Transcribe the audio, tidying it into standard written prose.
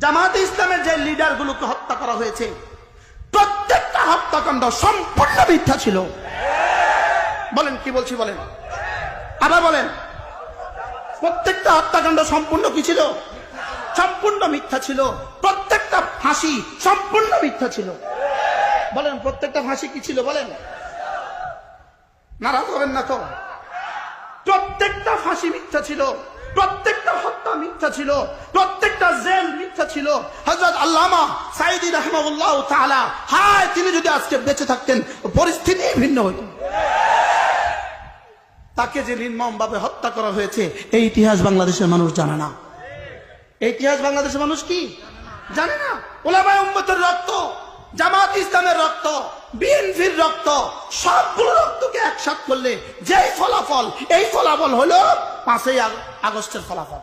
জামায়াতে ইসলামের যে লিডারগুলোকে হত্যা করা হয়েছে প্রত্যেকটা হত্যাকাণ্ড সম্পূর্ণ মিথ্যা ছিল। বলেন কি বলছি বলেন, আবার বলেন। প্রত্যেকটা হত্যাকাণ্ড সম্পূর্ণ কি ছিল? সম্পূর্ণ মিথ্যা ছিল। প্রত্যেকটা ফাঁসি সম্পূর্ণ মিথ্যা ছিল। বলেন প্রত্যেকটা ফাঁসি কি ছিল? বলেন, নারাজ হবেন না তো। প্রত্যেকটা ফাঁসি মিথ্যা ছিল, প্রত্যেকটা হত্যা মিথ্যা ছিল, প্রত্যেকটা জেল মিথ্যা ছিল। হযরত আল্লামা সাঈদী রাহিমাহুল্লাহ তাআলা, হায় তিনি যদি আজকে বেঁচে থাকতেন পরিস্থিতি ভিন্ন হতো। তাকে যে নির্মমভাবে হত্যা করা হয়েছে এই ইতিহাস বাংলাদেশের মানুষ জানে না। এই ইতিহাস বাংলাদেশের মানুষ কি জানে না? উলামায়ে উম্মতের রক্ত, জামাত ইসলামের রক্ত, বিএনপির রক্ত, সবগুলো রক্তকে একসাথে করলে যে ফলাফল, এই ফলাফল হলো 5ই আগস্টের ফলাফল।